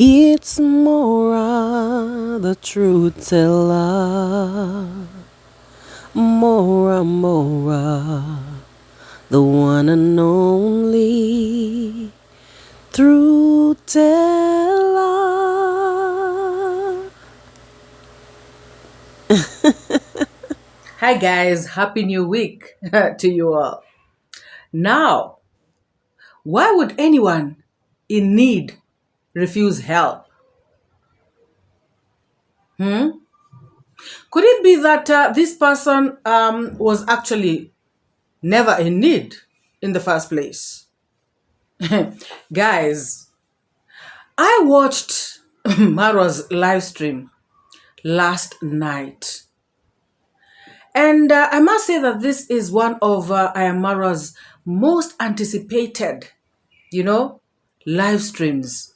It's MORAA, the truth teller. MORAA, the one and only truth teller. Hi guys, happy new week to you all. Now, why would anyone in need refuse help? Could it be that this person was actually never in need in the first place? Guys, I watched Marwa's live stream last night. And I must say that this is one of iammarwa's most anticipated, live streams.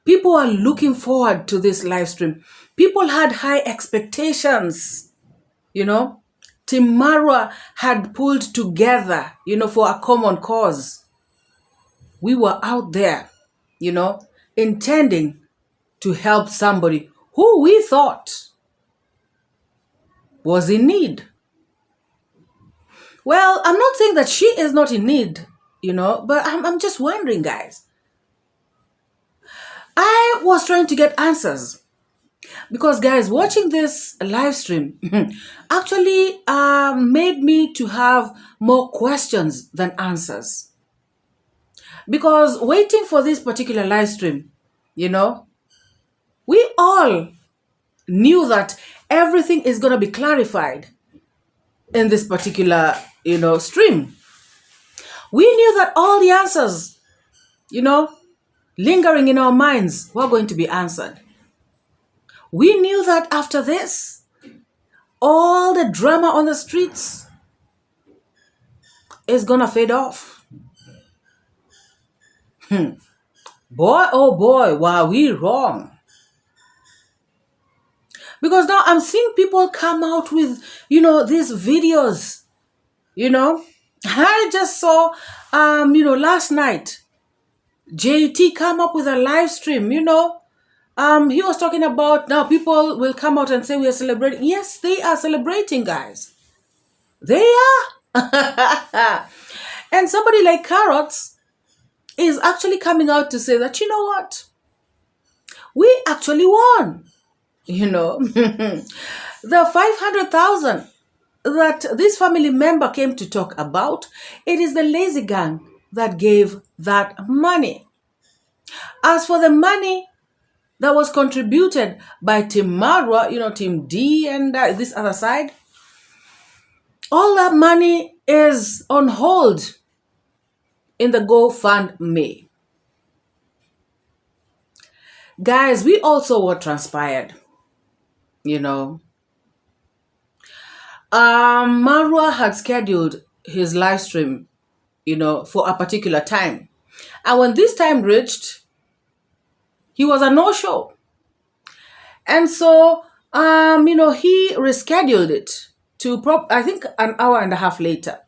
People are looking forward to this live stream. People had high expectations, Team Marwa had pulled together, for a common cause. We were out there, intending to help somebody who we thought was in need. Well, I'm not saying that she is not in need, but I'm just wondering, guys. I was trying to get answers because, guys, watching this live stream actually made me to have more questions than answers. Because waiting for this particular live stream, we all knew that everything is going to be clarified in this particular, stream. We knew that all the answers, lingering in our minds were going to be answered. We knew that after this, all the drama on the streets is going to fade off. Boy, oh boy, were we wrong. Because now I'm seeing people come out with, these videos, I just saw, last night, JT come up with a live stream, he was talking about now people will come out and say we are celebrating. Yes, they are celebrating, guys. They are. And somebody like Carrots is actually coming out to say that, you know what? We actually won. The 500,000 that this family member came to talk about, it is the lazy gang that gave that money. As for the money that was contributed by Team Marwa, Team D and this other side, all that money is on hold in the GoFundMe. Guys, we also what transpired, Marwa had scheduled his live stream, for a particular time. And when this time reached, he was a no-show. And so, he rescheduled it to, I think, an hour and a half later.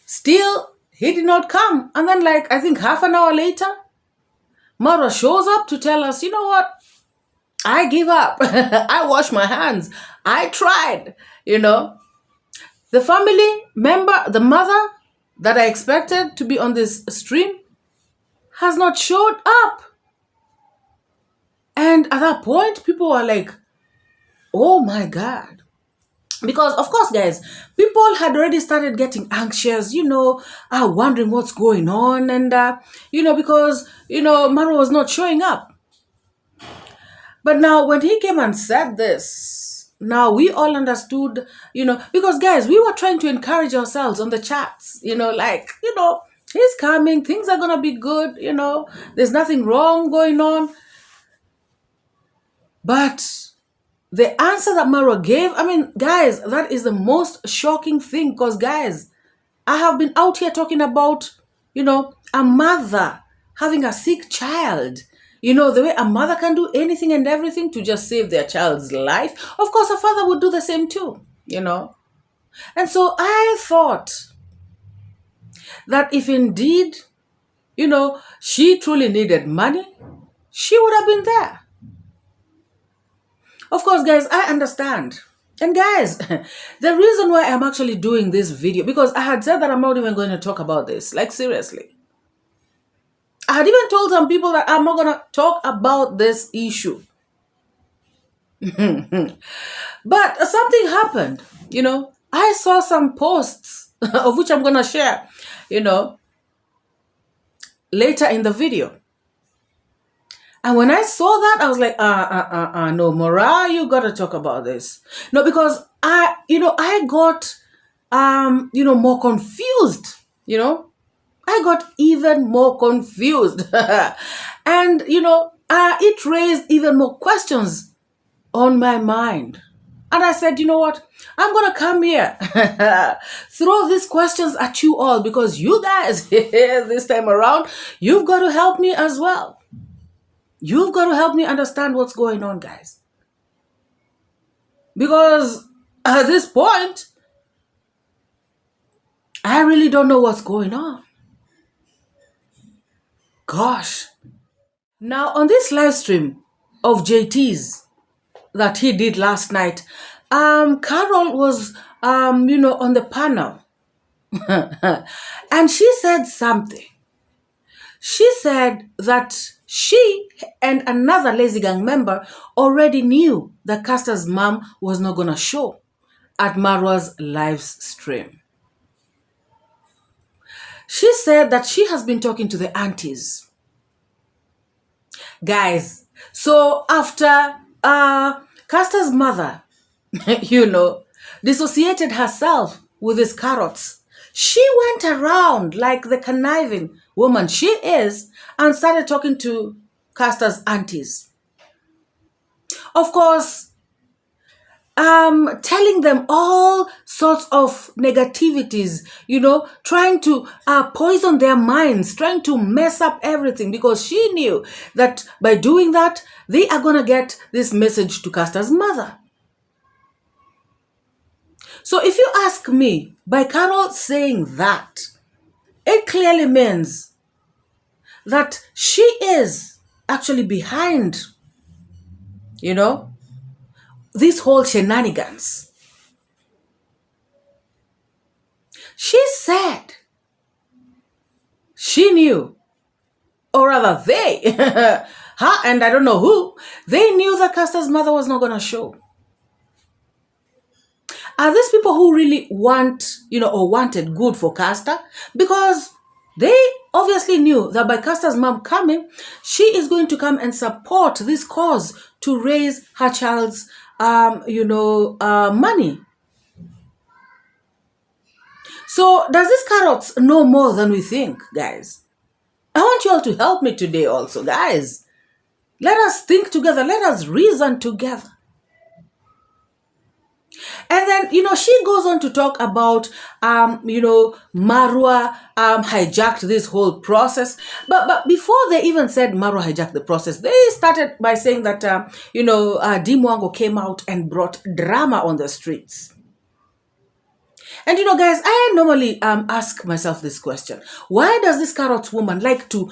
Still, he did not come. And then, I think half an hour later, Marwa shows up to tell us, you know what? I give up. I wash my hands. I tried, The family member, the mother that I expected to be on this stream has not showed up. And at that point, people were like, oh my God. Because, of course, guys, people had already started getting anxious, wondering what's going on. And, because, Marwa was not showing up. But now when he came and said this, now we all understood, because, guys, we were trying to encourage ourselves on the chats, he's coming, things are going to be good, there's nothing wrong going on. But the answer that Marwa gave, guys, that is the most shocking thing because, guys, I have been out here talking about, a mother having a sick child, the way a mother can do anything and everything to just save their child's life. Of course, a father would do the same too, And so I thought that if indeed, she truly needed money, she would have been there. Of course, guys, I understand. And guys, the reason why I'm actually doing this video, because I had said that I'm not even going to talk about this, like seriously. I had even told some people that I'm not going to talk about this issue. But something happened, I saw some posts of which I'm going to share, later in the video. And when I saw that, I was like, no, MORAA, you got to talk about this. No, because I got, more confused, I got even more confused. And, it raised even more questions on my mind. And I said, you know what? I'm going to come here, throw these questions at you all, because you guys, this time around, you've got to help me as well. You've got to help me understand what's going on, guys. Because at this point, I really don't know what's going on. Gosh. Now, on this live stream of JT's that he did last night, Carol was, on the panel. And she said something. She said that she and another Lazy Gang member already knew that Caster's mom was not going to show at Marwa's live stream. She said that she has been talking to the aunties. Guys, so after Caster's mother, dissociated herself with his carrots, she went around like the conniving woman she is and started talking to Caster's aunties. Of course, telling them all sorts of negativities, trying to poison their minds, trying to mess up everything, because she knew that by doing that, they are going to get this message to Caster's mother. So if you ask me, by Carol saying that, it clearly means that she is actually behind, this whole shenanigans. She said she knew, or rather they, and I don't know who, they knew that Caster's mother was not going to show. Are these people who really want, or wanted good for Caster? Because they obviously knew that by Caster's mom coming, she is going to come and support this cause to raise her child's, money. So does this carrots know more than we think, guys? I want you all to help me today also, guys. Let us think together. Let us reason together. And then, she goes on to talk about, Marwa hijacked this whole process. But before they even said Marwa hijacked the process, they started by saying that, 𝐷𝐿𝐷𝐿 came out and brought drama on the streets. And, guys, I normally ask myself this question. Why does this carrots woman like to,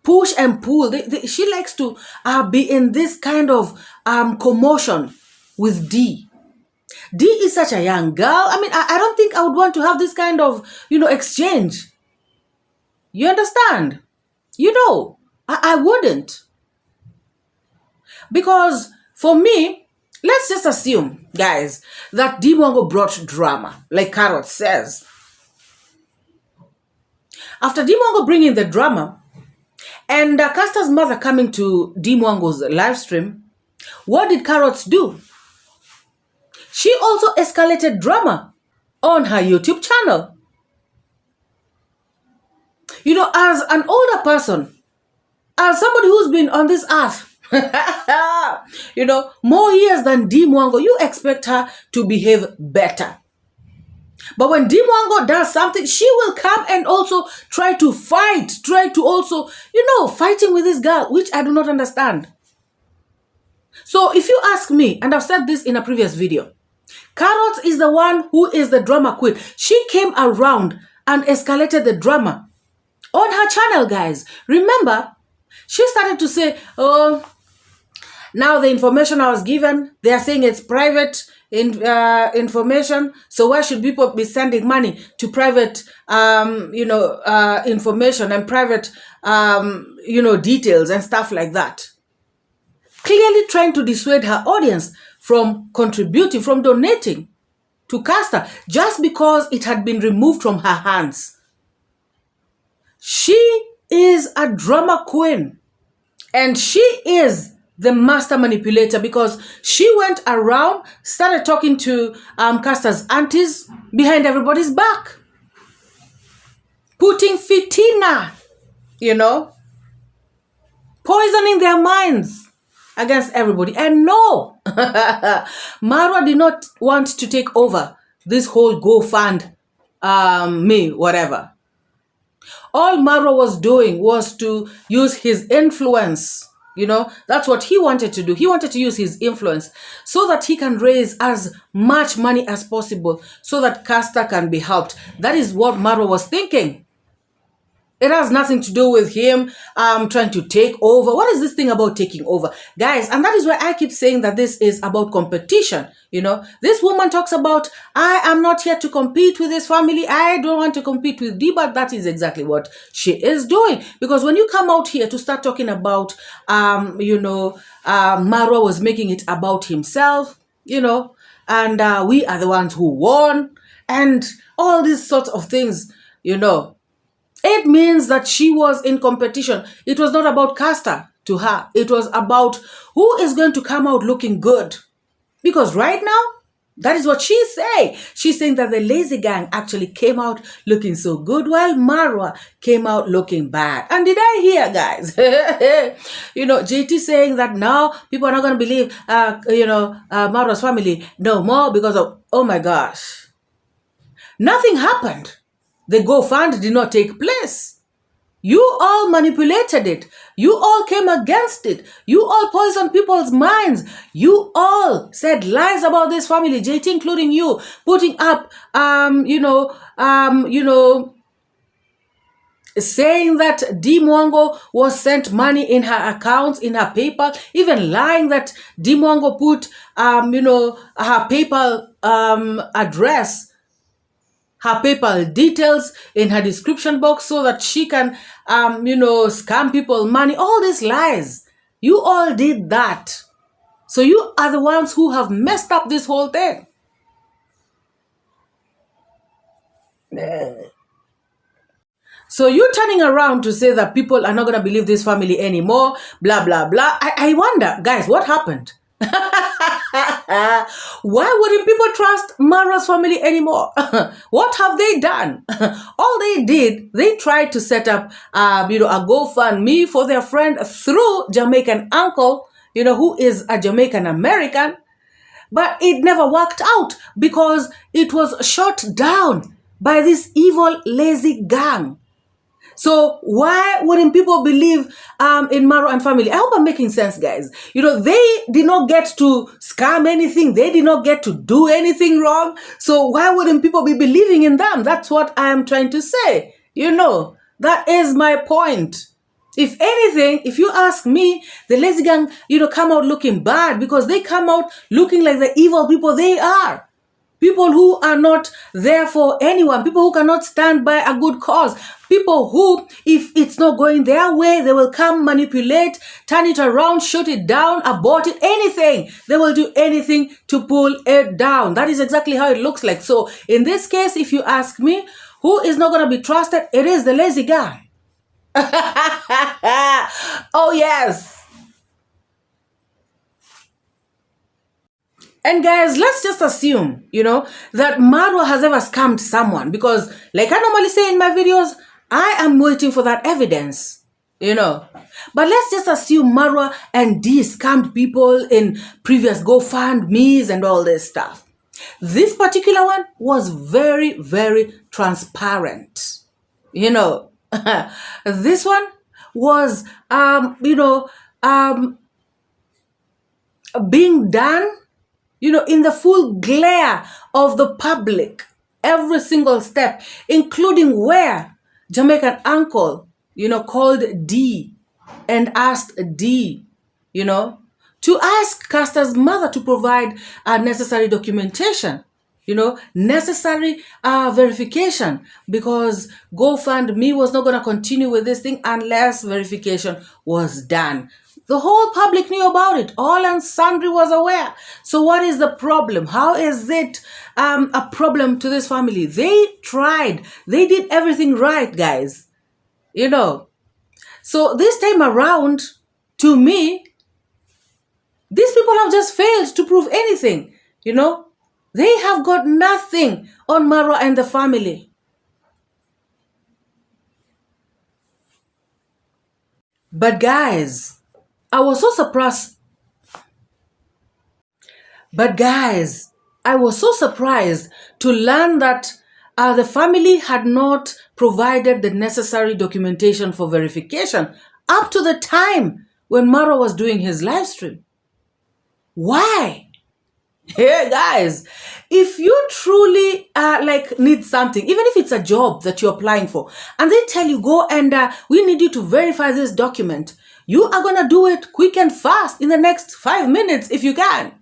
push and pull? She likes to be in this kind of commotion with D. D is such a young girl. I mean, I don't think I would want to have this kind of, exchange. You understand? I wouldn't. Because for me, let's just assume, guys, that 𝐷𝐿𝐷𝐿 brought drama, like Carrot says. After 𝐷𝐿𝐷𝐿 bringing the drama, and Caster's mother coming to 𝐷𝐿𝐷𝐿's live stream, what did Carrots do? She also escalated drama on her YouTube channel. As an older person, as somebody who's been on this earth, more years than 𝐷𝐿𝐷𝐿, you expect her to behave better. But when 𝐷𝐿𝐷𝐿 does something, she will come and also try to fight, fighting with this girl, which I do not understand. So if you ask me, and I've said this in a previous video, Carrot is the one who is the drama queen. She came around and escalated the drama on her channel, guys. Remember, She started to say, oh, now the information I was given, they are saying it's private information. So why should people be sending money to private, information and private, details and stuff like that? Clearly trying to dissuade her audience from contributing, from donating to Caster just because it had been removed from her hands. She is a drama queen, and she is the master manipulator because she went around, started talking to Caster's aunties behind everybody's back, putting fitina, poisoning their minds against everybody. And no, Marwa did not want to take over this whole GoFund me, whatever. All Marwa was doing was to use his influence. That's what he wanted to do. He wanted to use his influence so that he can raise as much money as possible so that Caster can be helped. That is what Marwa was thinking. It has nothing to do with him trying to take over. What is this thing about taking over? Guys, and that is why I keep saying that this is about competition. This woman talks about, I am not here to compete with this family. I don't want to compete with D, but that is exactly what she is doing. Because when you come out here to start talking about, Marwa was making it about himself, and we are the ones who won, and all these sorts of things, it means that she was in competition. It was not about Caster to her. It was about who is going to come out looking good. Because right now, that is what she's saying. She's saying that the lazy gang actually came out looking so good while Marwa came out looking bad. And did I hear, guys? JT saying that now people are not going to believe, Marwa's family no more because of, oh my gosh. Nothing happened. The GoFund did not take place. You all manipulated it. You all came against it. You all poisoned people's minds. You all said lies about this family, JT including you, putting up, saying that D Mwango was sent money in her accounts, in her PayPal, even lying that D Mwango put, her PayPal address, her PayPal details in her description box so that she can, scam people money. All these lies. You all did that. So you are the ones who have messed up this whole thing. So you turning around to say that people are not going to believe this family anymore, blah, blah, blah. I wonder, guys, what happened? Why wouldn't people trust Marwa's family anymore? What have they done? All they did, they tried to set up, a GoFundMe for their friend through Jamaican uncle, who is a Jamaican American. But it never worked out because it was shot down by this evil, lazy gang. So why wouldn't people believe in Marwa and family? I hope I'm making sense, guys. They did not get to scam anything. They did not get to do anything wrong. So why wouldn't people be believing in them? That's what I'm trying to say. That is my point. If anything, if you ask me, the lazy gang, come out looking bad because they come out looking like the evil people they are. People who are not there for anyone. People who cannot stand by a good cause. People who, if it's not going their way, they will come, manipulate, turn it around, shut it down, abort it, anything. They will do anything to pull it down. That is exactly how it looks like. So in this case, if you ask me, who is not going to be trusted? It is the lazy guy. Oh, yes. And guys, let's just assume, that Marwa has ever scammed someone because like I normally say in my videos, I am waiting for that evidence, But let's just assume Marwa and D scammed people in previous GoFundMes and all this stuff. This particular one was very, very transparent. This one was, being done in the full glare of the public, every single step, including where Jamaican uncle, called D and asked D, to ask Caster's mother to provide necessary documentation, necessary verification, because GoFundMe was not going to continue with this thing unless verification was done. The whole public knew about it. All and sundry was aware. So what is the problem? How is it a problem to this family? They tried. They did everything right, guys. So this time around, to me, these people have just failed to prove anything. They have got nothing on Marwa and the family. But guys, I was so surprised. To learn that the family had not provided the necessary documentation for verification up to the time when Marwa was doing his live stream. Why? Hey guys, if you truly need something, even if it's a job that you're applying for, and they tell you go and we need you to verify this document, you are gonna do it quick and fast in the next 5 minutes if you can.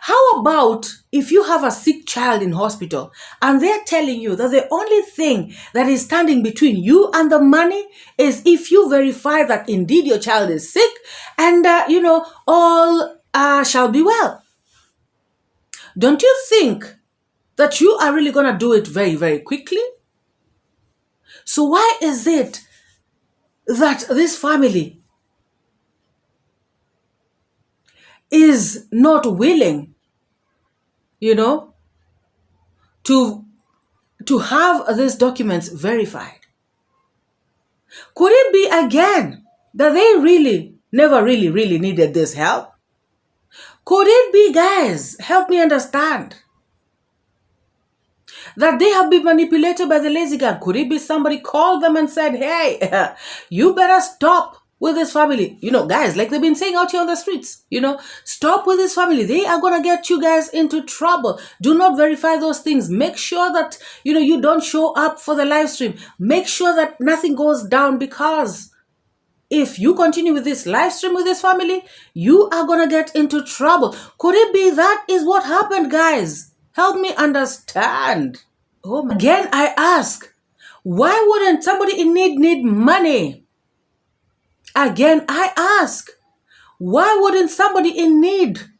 How about if you have a sick child in hospital and they're telling you that the only thing that is standing between you and the money is if you verify that indeed your child is sick and all shall be well? Don't you think that you are really going to do it very, very quickly? So why is it that this family is not willing, to have these documents verified? Could it be again that they really never really needed this help? Could it be, guys, help me understand, that they have been manipulated by the lazy gang? Could it be somebody called them and said, hey, you better stop with this family? Guys, like they've been saying out here on the streets, stop with this family. They are going to get you guys into trouble. Do not verify those things. Make sure that, you don't show up for the live stream. Make sure that nothing goes down, because if you continue with this live stream with this family, you are going to get into trouble. Could it be that is what happened, guys? Help me understand. Again, I ask, why wouldn't somebody in need money? Again, I ask, why wouldn't somebody in need,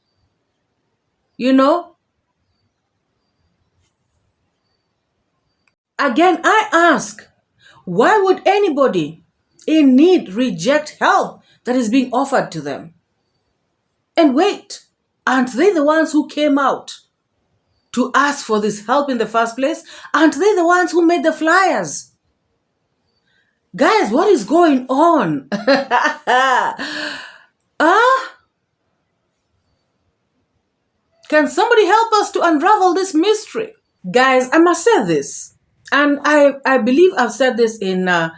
Again, I ask, why would anybody in need reject help that is being offered to them? And wait, aren't they the ones who came out to ask for this help in the first place? Aren't they the ones who made the flyers? Guys, what is going on? Can somebody help us to unravel this mystery? Guys, I must say this. And I believe I've said this in, a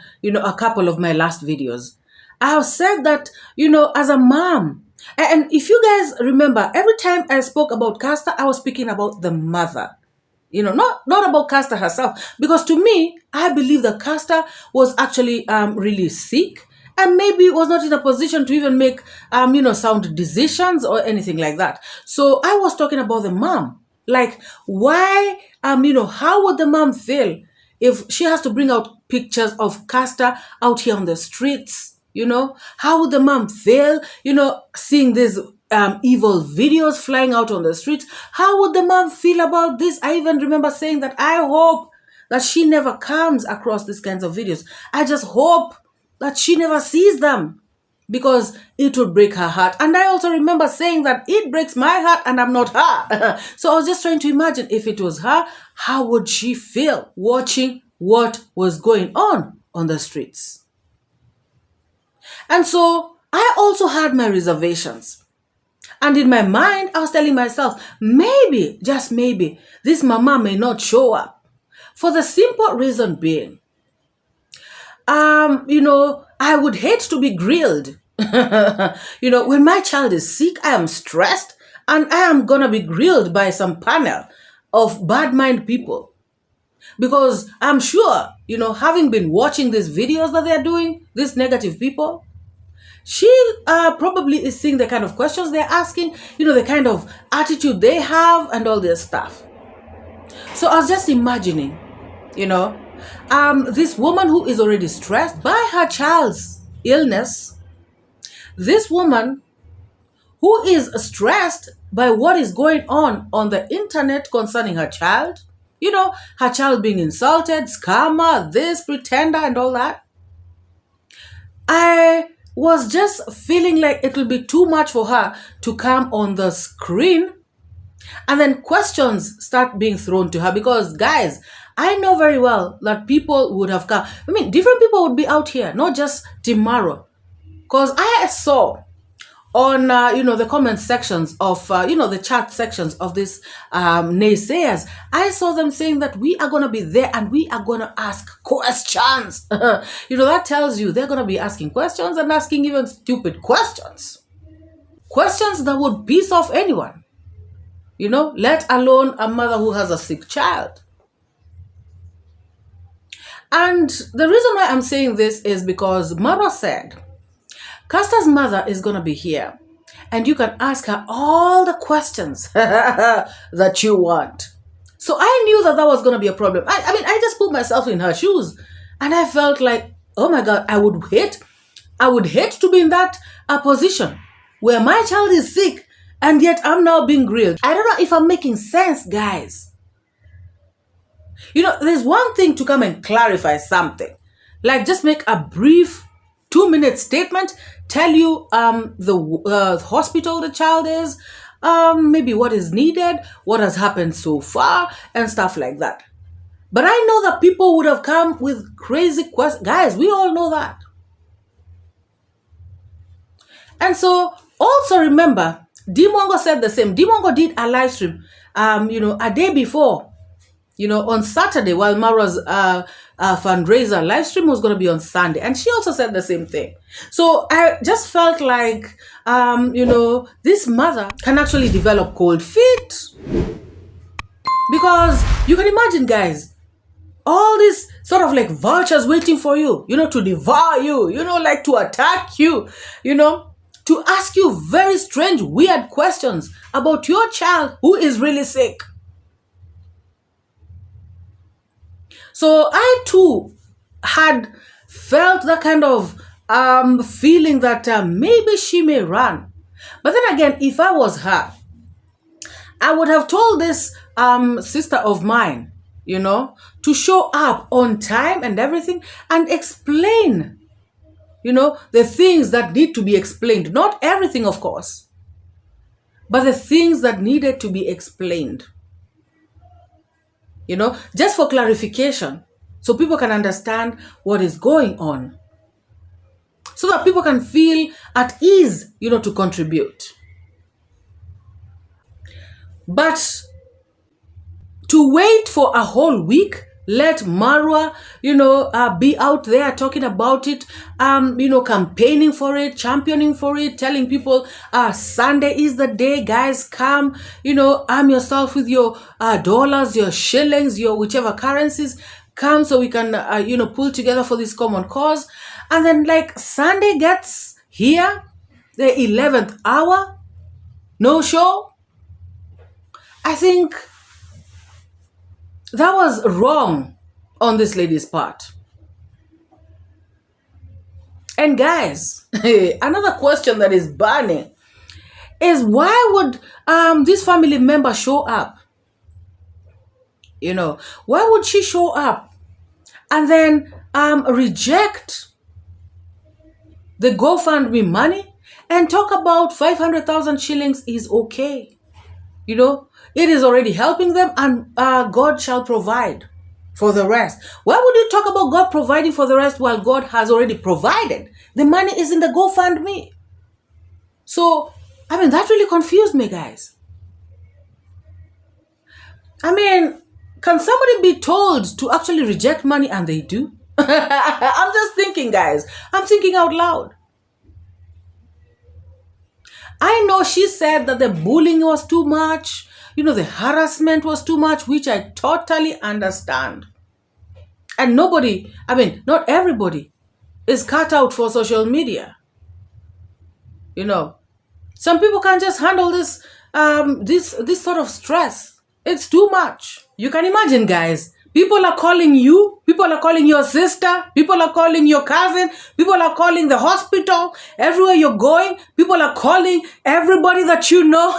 couple of my last videos. I have said that, as a mom, and if you guys remember, every time I spoke about Caster, I was speaking about the mother, not about Caster herself. Because to me, I believe that Caster was actually really sick and maybe was not in a position to even make, sound decisions or anything like that. So I was talking about the mom. Like, why, how would the mom feel if she has to bring out pictures of Caster out here on the streets? How would the mom feel, seeing these evil videos flying out on the streets? How would the mom feel about this? I even remember saying that I hope that she never comes across these kinds of videos. I just hope that she never sees them, because it would break her heart. And I also remember saying that it breaks my heart and I'm not her. So I was just trying to imagine, if it was her, how would she feel watching what was going on the streets? And so I also had my reservations. And in my mind, I was telling myself, maybe, just maybe, this mama may not show up. For the simple reason being, I would hate to be grilled. When my child is sick, I am stressed and I am going to be grilled by some panel of bad mind people. Because I'm sure having been watching these videos that they're doing, these negative people, she probably is seeing the kind of questions they're asking, the kind of attitude they have and all this stuff. So I was just imagining, this woman who is already stressed by her child's illness, this woman who is stressed by what is going on the internet concerning her child, her child being insulted, scammer, this, pretender, and all that. I was just feeling like it will be too much for her to come on the screen and then questions start being thrown to her, because guys, I know very well that people would have come. I mean, different people would be out here, not just Team MORAA, because I saw on the comment sections of the chat sections of this naysayers, I saw them saying that we are going to be there and we are going to ask questions. That tells you they're going to be asking questions, and asking even stupid questions that would piss off anyone, let alone a mother who has a sick child. And the reason why I'm saying this is because MORAA said Caster's mother is going to be here, and you can ask her all the questions that you want. So I knew that was going to be a problem. I mean, I just put myself in her shoes, and I felt like, oh my God, I would hate to be in that position where my child is sick, and yet I'm now being grilled. I don't know if I'm making sense, guys. There's one thing to come and clarify something, like just make a brief 2-minute statement, tell you the hospital the child is, maybe what is needed, what has happened so far, and stuff like that. But I know that people would have come with crazy questions. Guys, we all know that. And so also remember, 𝐷𝐿mongo said the same. 𝐷𝐿mongo did a live stream, a day before, on Saturday, while MORAA's fundraiser live stream was going to be on Sunday. And she also said the same thing. So I just felt like, this mother can actually develop cold feet. Because you can imagine, guys, all these sort of like vultures waiting for you, to devour you, like to attack you, to ask you very strange, weird questions about your child who is really sick. So I too had felt that kind of feeling that maybe she may run. But then again, if I was her, I would have told this sister of mine, to show up on time and everything and explain, the things that need to be explained. Not everything, of course, but the things that needed to be explained. Just for clarification, so people can understand what is going on, so that people can feel at ease, to contribute. But to wait for a whole week, let MORAA, be out there talking about it, campaigning for it, championing for it, telling people, Sunday is the day, guys, come, arm yourself with your dollars, your shillings, your whichever currencies, come so we can, pull together for this common cause. And then like Sunday gets here, the 11th hour, no show. I think that was wrong on this lady's part. And guys, another question that is burning is, why would this family member show up? Why would she show up and then reject the GoFundMe money and talk about 500,000 shillings is okay? It is already helping them, and God shall provide for the rest. Why would you talk about God providing for the rest while God has already provided? The money is in the GoFundMe. So, I mean, that really confused me, guys. I mean, can somebody be told to actually reject money and they do? I'm just thinking, guys. I'm thinking out loud. I know she said that the bullying was too much, the harassment was too much, which I totally understand. And nobody, I mean, not everybody is cut out for social media. You know, some people can't just handle this sort of stress. It's too much. You can imagine, guys. People are calling you. People are calling your sister. People are calling your cousin. People are calling the hospital. Everywhere you're going, people are calling everybody that you know.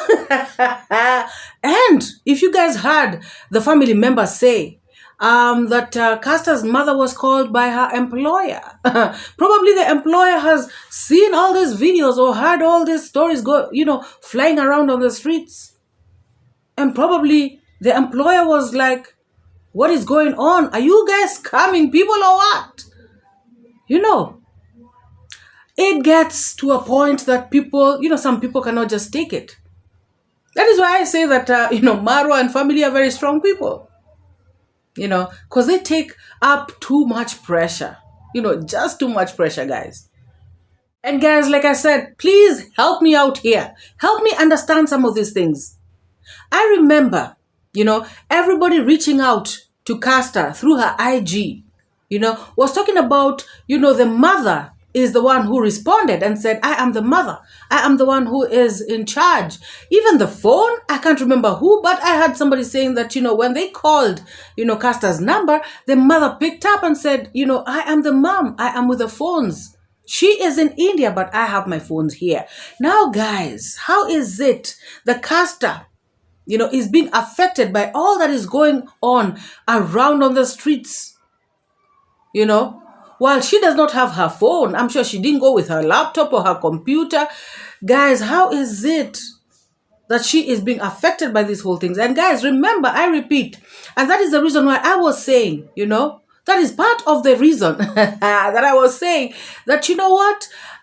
And if you guys heard the family members say that Caster's mother was called by her employer. Probably the employer has seen all these videos or heard all these stories flying around on the streets. And probably the employer was like, what is going on? Are you guys scamming people or what? It gets to a point that people, some people cannot just take it. That is why I say that, Marwa and family are very strong people. Because they take up too much pressure. Just too much pressure, guys. And guys, like I said, please help me out here. Help me understand some of these things. I remember, everybody reaching out to Caster through her IG, was talking about, the mother is the one who responded and said, I am the mother. I am the one who is in charge. Even the phone, I can't remember who, but I had somebody saying that, when they called, Caster's number, the mother picked up and said, I am the mom. I am with the phones. She is in India, but I have my phones here. Now, guys, how is it the Caster is being affected by all that is going on around on the streets? While she does not have her phone, I'm sure she didn't go with her laptop or her computer. Guys, how is it that she is being affected by these whole things? And guys, remember, I repeat, and that is the reason why I was saying, that is part of the reason that I was saying that,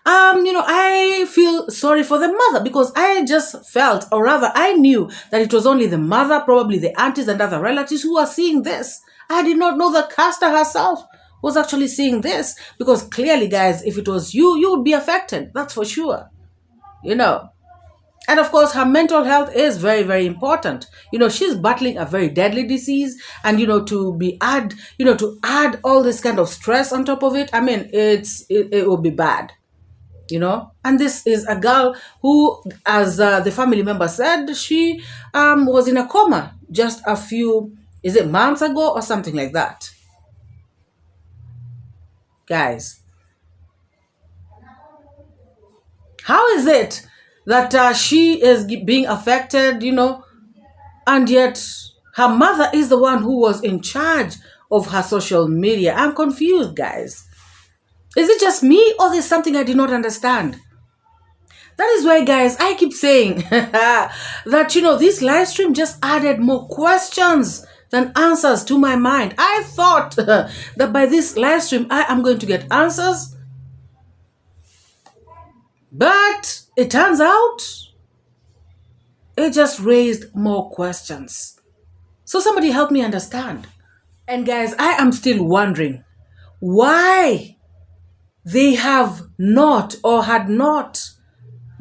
I feel sorry for the mother, because I just felt, or rather I knew that it was only the mother, probably the aunties and other relatives who are seeing this. I did not know that Caster herself was actually seeing this, because clearly, guys, if it was you would be affected. That's for sure. And of course, her mental health is very, very important. She's battling a very deadly disease, and to add all this kind of stress on top of it, I mean, it will be bad. And this is a girl who, as the family member said, she was in a coma just a few, months ago or something like that. Guys, how is it that she is being affected, and yet her mother is the one who was in charge of her social media? I'm confused, guys. Is it just me, or there's something I did not understand? That is why, guys, I keep saying that, this live stream just added more questions than answers to my mind. I thought that by this live stream, I am going to get answers. But it turns out it just raised more questions. So somebody help me understand. And guys, I am still wondering why they have not or had not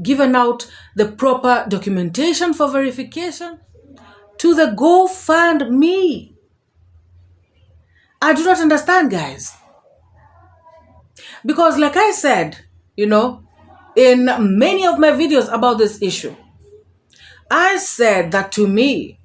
given out the proper documentation for verification to the GoFundMe. I do not understand, guys. Because like I said, in many of my videos about this issue, I said that to me,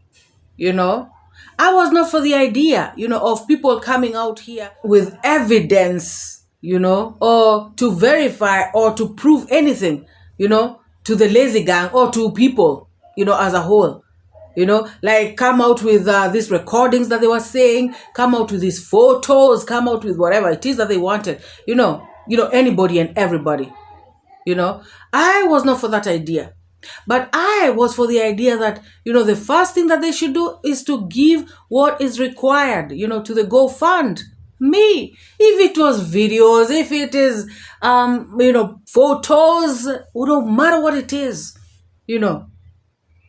I was not for the idea, of people coming out here with evidence, or to verify or to prove anything, to the lazy gang or to people, as a whole. Like come out with these recordings that they were saying, come out with these photos, come out with whatever it is that they wanted, anybody and everybody. I was not for that idea. But I was for the idea that, the first thing that they should do is to give what is required, to the GoFundMe. If it was videos, if it is, photos, no matter what it is,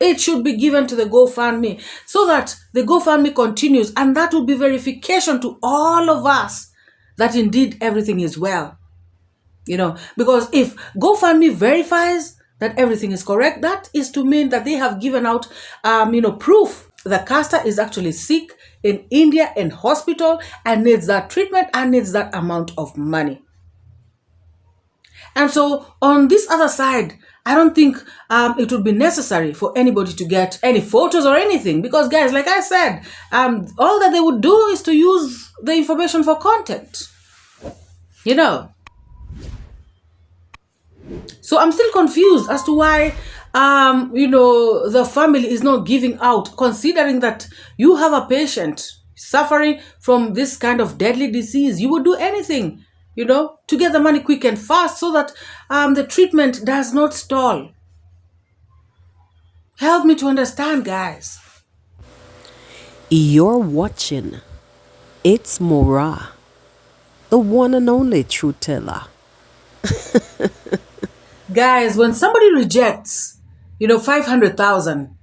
it should be given to the GoFundMe so that the GoFundMe continues, and that will be verification to all of us that indeed everything is well. Because if GoFundMe verifies that everything is correct, that is to mean that they have given out, proof that Caster is actually sick, in India in hospital and needs that treatment and needs that amount of money. And so on this other side, I don't think it would be necessary for anybody to get any photos or anything, because guys, like I said, all that they would do is to use the information for content, you know. So I'm still confused as to why, the family is not giving out, considering that you have a patient suffering from this kind of deadly disease. You would do anything, to get the money quick and fast so that the treatment does not stall. Help me to understand, guys. You're watching It's MORAA, the one and only truth teller. Guys, when somebody rejects, 500,000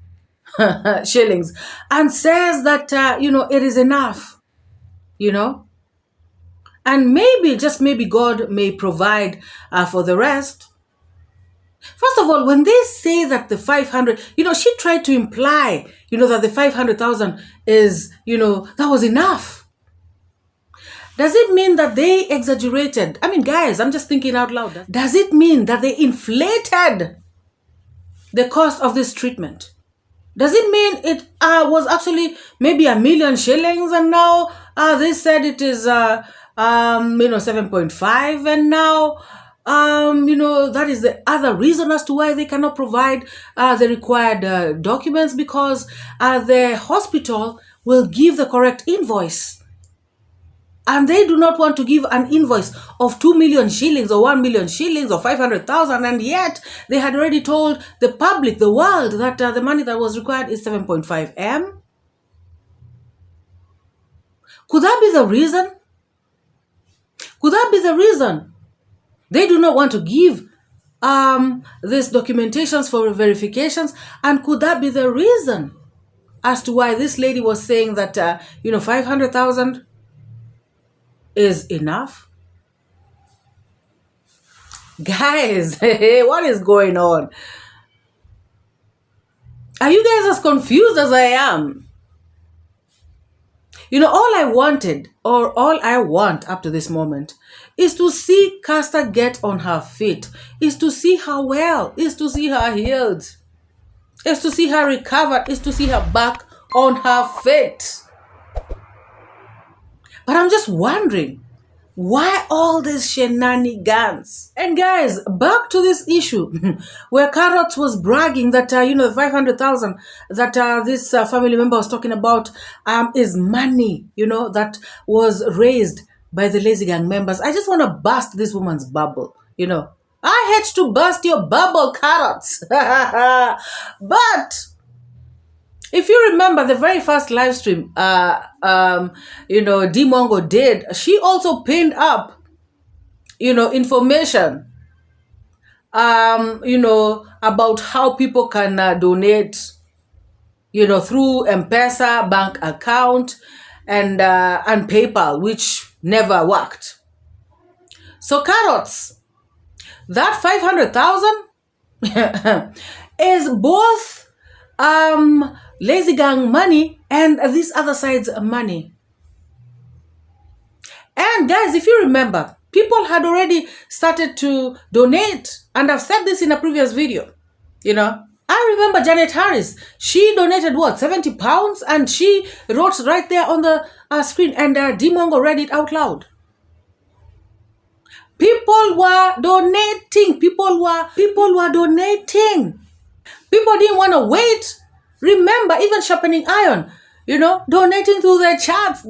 shillings and says that, it is enough, and maybe, just maybe, God may provide for the rest. First of all, when they say that the 500, she tried to imply, that the 500,000 is, that was enough. Does it mean that they exaggerated? I mean, guys, I'm just thinking out loud. Does it mean that they inflated the cost of this treatment? Does it mean it was actually maybe 1,000,000 shillings and now they said it is 7.5, and now that is the other reason as to why they cannot provide the required documents, because the hospital will give the correct invoice. And they do not want to give an invoice of 2,000,000 shillings or 1,000,000 shillings or 500,000. And yet they had already told the public, the world, that the money that was required is 7.5 M. Could that be the reason? Could that be the reason? They do not want to give these documentations for verifications. And could that be the reason as to why this lady was saying that, 500,000 is enough? Guys, what is going on? Are you guys as confused as I am? All I wanted, or all I want up to this moment, is to see Caster get on her feet, is to see her well, is to see her healed, is to see her recovered, is to see her back on her feet. But I'm just wondering, why all these shenanigans? And guys, back to this issue where Carrots was bragging that, the 500,000 that this family member was talking about is money, that was raised by the Lazy Gang members. I just want to burst this woman's bubble, I hate to burst your bubble, Carrots. But if you remember the very first live stream, D-Mongo did, she also pinned up, information, about how people can donate, through M-Pesa, bank account, and PayPal, which never worked. So Carrots, that 500,000 is both Lazy Gang money and this other side's money. And guys, if you remember, people had already started to donate, and I've said this in a previous video. I remember Janet Harris, she donated what, 70 pounds, and she wrote right there on the screen, and D-Mongo read it out loud. People were donating. People were donating. People didn't want to wait. Remember, even Sharpening Iron, donating through their chats.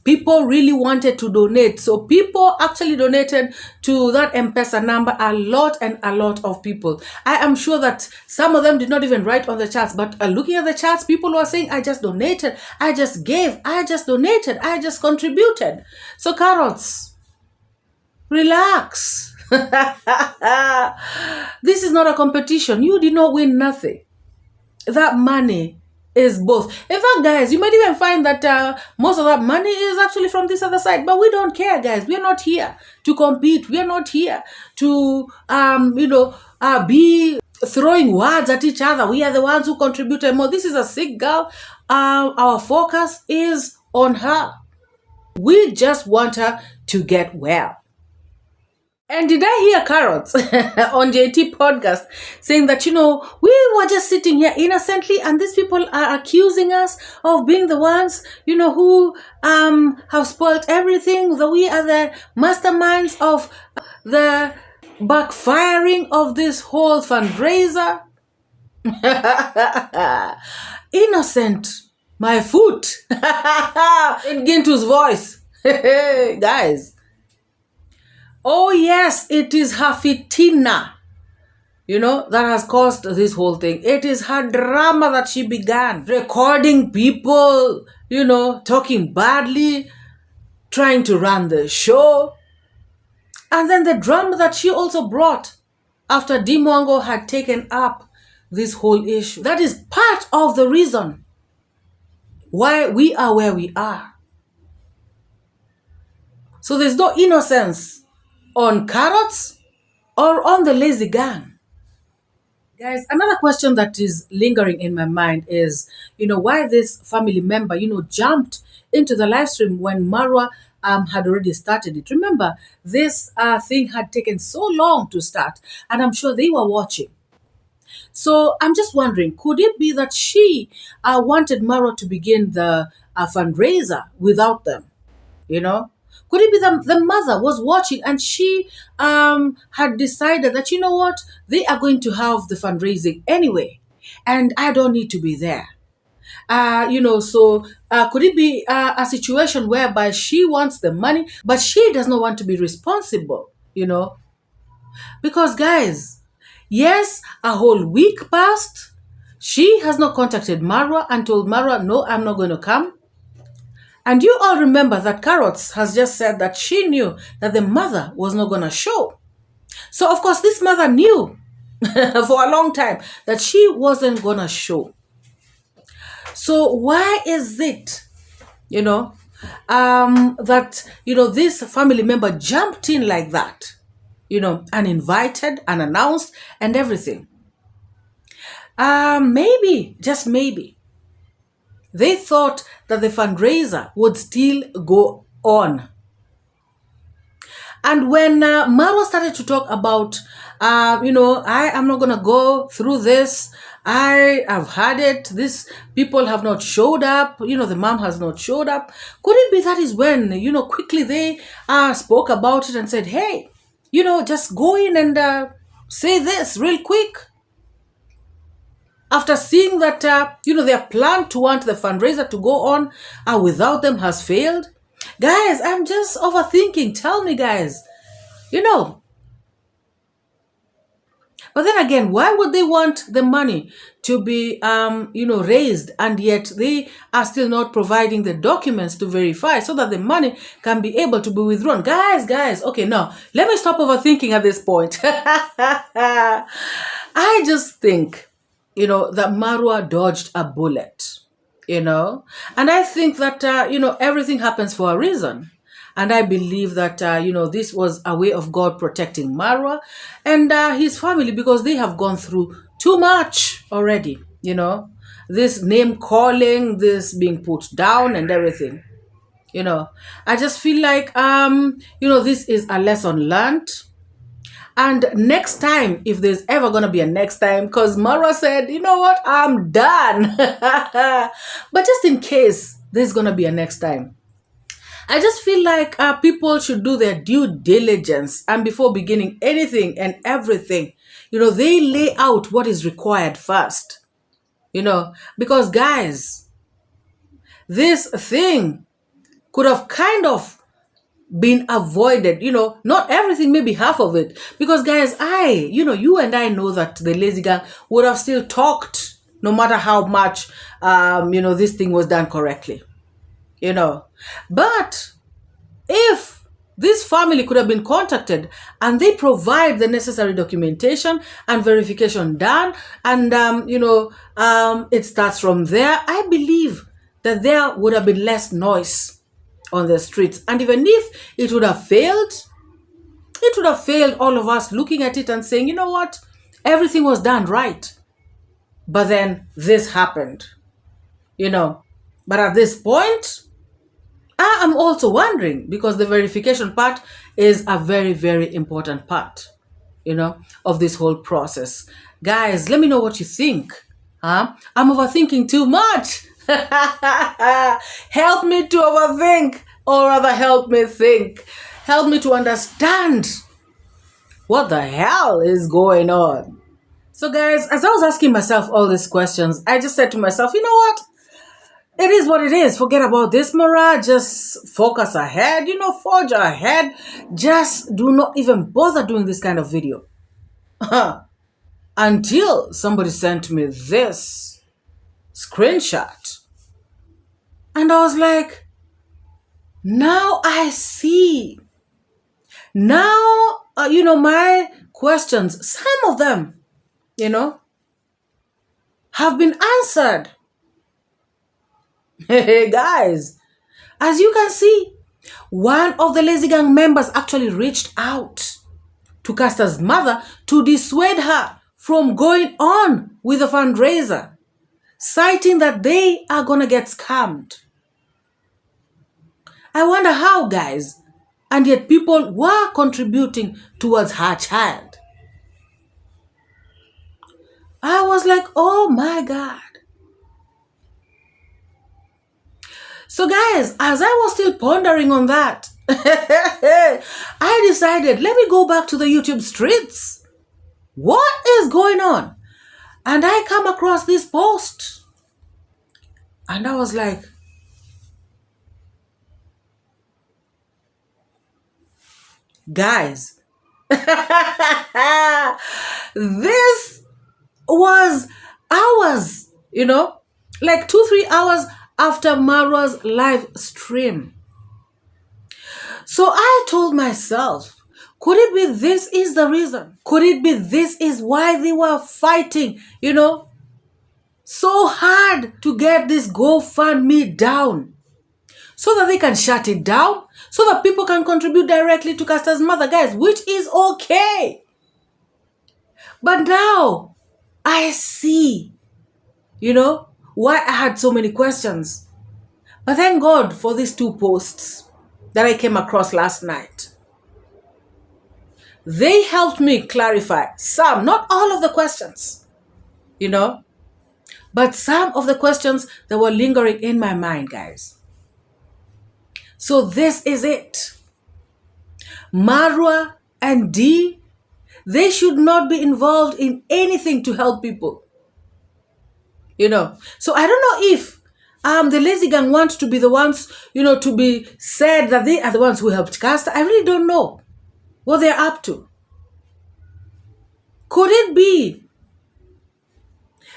People really wanted to donate. So people actually donated to that M-Pesa number, a lot of people. I am sure that some of them did not even write on the chats, but looking at the chats, people were saying, I just donated, I just gave, I just donated, I just contributed. So Carrots, relax. This is not a competition. You did not win nothing. That money is both. In fact, guys, you might even find that most of that money is actually from this other side. But we don't care, guys. We're not here to compete. We're not here to, be throwing words at each other. We are the ones who contributed more. This is a sick girl our focus is on her. We just want her to get well. And did I hear Carrots on JT podcast saying that, we were just sitting here innocently and these people are accusing us of being the ones, who have spoiled everything, that we are the masterminds of the backfiring of this whole fundraiser. Innocent, my foot. In Gintu's voice. Guys. Oh yes, it is her fitina, that has caused this whole thing. It is her drama that she began. Recording people, talking badly, trying to run the show. And then the drama that she also brought after Dimwango had taken up this whole issue. That is part of the reason why we are where we are. So there's no innocence on Carrots or on the lazy gang. Guys, another question that is lingering in my mind is, why this family member, jumped into the live stream when Marwa had already started it. Remember, this thing had taken so long to start, and I'm sure they were watching. So I'm just wondering, could it be that she wanted Marwa to begin the fundraiser without them, Could it be the mother was watching and she had decided that, they are going to have the fundraising anyway, and I don't need to be there. So could it be a situation whereby she wants the money, but she does not want to be responsible, Because guys, yes, a whole week passed. She has not contacted Marwa and told Marwa, no, I'm not going to come. And you all remember that Carrots has just said that she knew that the mother was not going to show. So, of course, this mother knew for a long time that she wasn't going to show. So, why is it, that, this family member jumped in like that, uninvited, unannounced, and everything? Maybe, just maybe, they thought that the fundraiser would still go on. And when Marwa started to talk about, I am not going to go through this. I have had it. These people have not showed up. The mom has not showed up. Could it be that is when, quickly they spoke about it and said, hey, just go in and say this real quick. After seeing that, their plan to want the fundraiser to go on without them has failed. Guys, I'm just overthinking. Tell me, guys. But then again, why would they want the money to be, raised, and yet they are still not providing the documents to verify so that the money can be able to be withdrawn? Guys, okay, now, let me stop overthinking at this point. I just think, that Marwa dodged a bullet, and I think that, everything happens for a reason. And I believe that, this was a way of God protecting Marwa and his family, because they have gone through too much already, this name calling, this being put down and everything, I just feel like, this is a lesson learned. And next time, if there's ever going to be a next time, because Marwa said, you know what, I'm done. But just in case there's going to be a next time, I just feel like people should do their due diligence, and before beginning anything and everything, they lay out what is required first, because guys, this thing could have kind of been avoided, not everything, maybe half of it, because guys, you and I know that the lazy gang would have still talked no matter how much, this thing was done correctly, but if this family could have been contacted and they provide the necessary documentation and verification done, and, it starts from there, I believe that there would have been less noise on the streets. And even if it would have failed, all of us looking at it and saying, you know what, everything was done right. But then this happened, But at this point, I am also wondering, because the verification part is a very, very important part, of this whole process. Guys, let me know what you think. I'm overthinking too much. Help me to overthink, or rather help me think. Help me to understand what the hell is going on. So guys, as I was asking myself all these questions, I just said to myself, you know what? It is what it is. Forget about this, MORAA. Just focus ahead, forge ahead. Just do not even bother doing this kind of video. Until somebody sent me this screenshot. And I was like, now I see. Now, my questions, some of them, have been answered. Hey guys, as you can see, one of the Lazy Gang members actually reached out to Caster's mother to dissuade her from going on with the fundraiser, citing that they are gonna get scammed. I wonder how, guys, and yet people were contributing towards her child. I was like, oh my God. So guys, as I was still pondering on that, I decided, let me go back to the YouTube streets. What is going on? And I come across this post. And I was like, guys, this was hours, like 2-3 hours after Marwa's live stream. So I told myself, could it be this is the reason? Could it be this is why they were fighting, so hard to get this GoFundMe down? So that they can shut it down, so that people can contribute directly to Caster's mother, guys, which is okay. But now I see, why I had so many questions. But thank God for these 2 posts that I came across last night. They helped me clarify some, not all of the questions, but some of the questions that were lingering in my mind, guys. So this is it. Marwa and D, they should not be involved in anything to help people. So I don't know if the Lazy Gang want to be the ones, to be said that they are the ones who helped Caster. I really don't know what they're up to. Could it be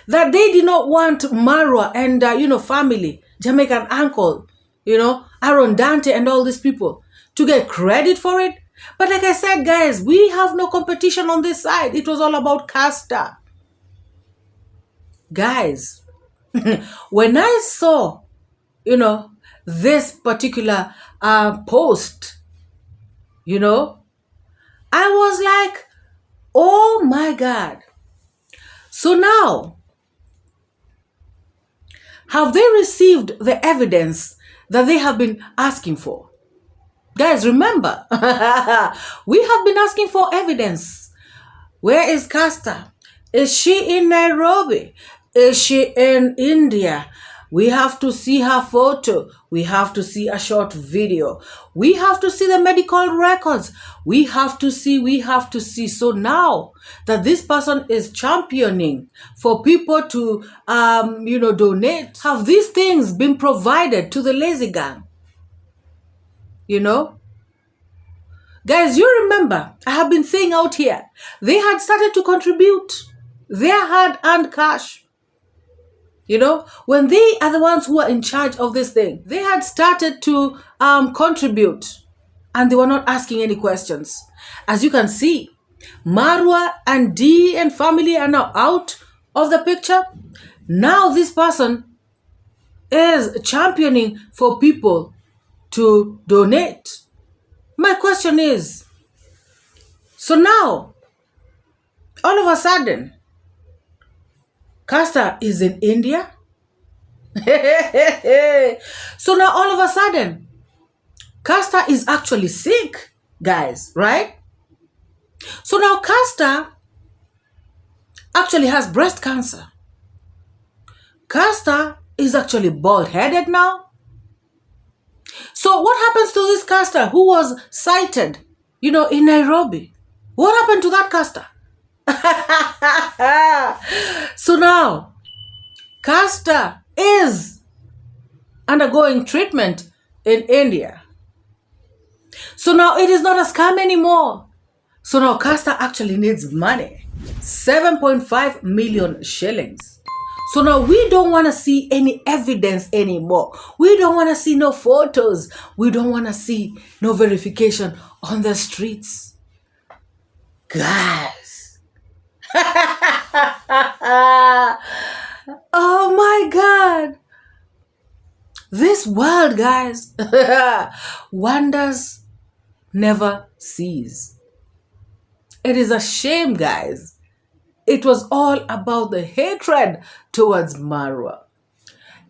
that they did not want Marwa and, family, Jamaican uncle, Aaron Dante and all these people to get credit for it? But like I said, guys, we have no competition on this side. It was all about Caster. Guys, when I saw, this particular post, I was like, oh my God. So now, have they received the evidence that they have been asking for? Guys, remember, we have been asking for evidence. Where is Caster? Is she in Nairobi? Is she in India? We have to see her photo. We have to see a short video. We have to see the medical records. We have to see. So now that this person is championing for people to, donate, have these things been provided to the Lazy Gang? Guys, you remember, I have been saying out here, they had started to contribute their hard-earned cash. When they are the ones who are in charge of this thing, they had started to contribute, and they were not asking any questions. As you can see, Marwa and D and family are now out of the picture. Now this person is championing for people to donate. My question is, so now, all of a sudden, Caster is in India, So now all of a sudden, Caster is actually sick, guys, right? So now Caster actually has breast cancer. Caster is actually bald-headed now. So what happens to this Caster who was sighted, in Nairobi? What happened to that Caster? So now, Caster is undergoing treatment in India. So now it is not a scam anymore. So now Caster actually needs money. 7.5 million shillings. So now we don't want to see any evidence anymore. We don't want to see no photos. We don't want to see no verification on the streets. Guys. Oh my God. This world, guys, wonders never cease. It is a shame, guys. It was all about the hatred towards Marwa.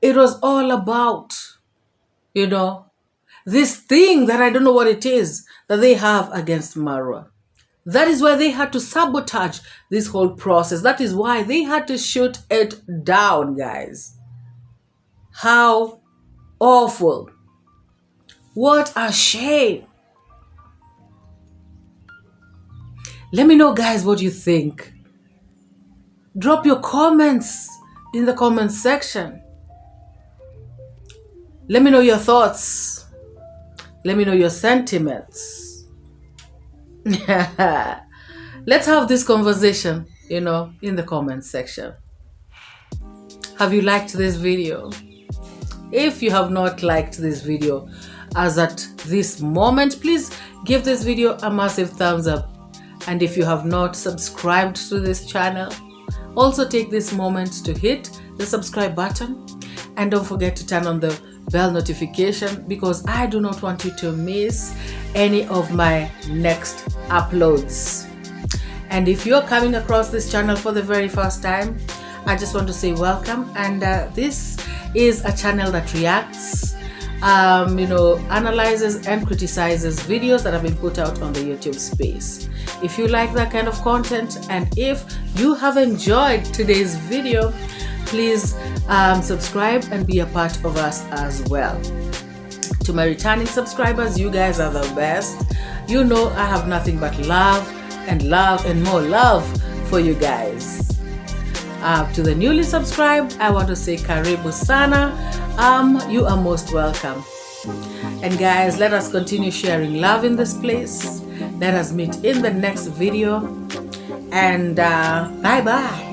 It was all about, this thing that I don't know what it is that they have against Marwa. That is why they had to sabotage this whole process. That is why they had to shoot it down, guys. How awful. What a shame. Let me know, guys, what you think. Drop your comments in the comment section. Let me know your thoughts. Let me know your sentiments. Let's have this conversation, in the comment section. Have you liked this video? If you have not liked this video as at this moment, please give this video a massive thumbs up. And if you have not subscribed to this channel, also take this moment to hit the subscribe button. And don't forget to turn on the bell notification, because I do not want you to miss any of my next uploads. And if you're coming across this channel for the very first time, I just want to say welcome. And this is a channel that reacts, analyzes and criticizes videos that have been put out on the YouTube space. If you like that kind of content, and if you have enjoyed today's video, please subscribe and be a part of us as well. To my returning subscribers, you guys are the best. I have nothing but love and more love for you guys. To the newly subscribed, I want to say karibu sana. You are most welcome. And guys, let us continue sharing love in this place. Let us meet in the next video. And bye-bye.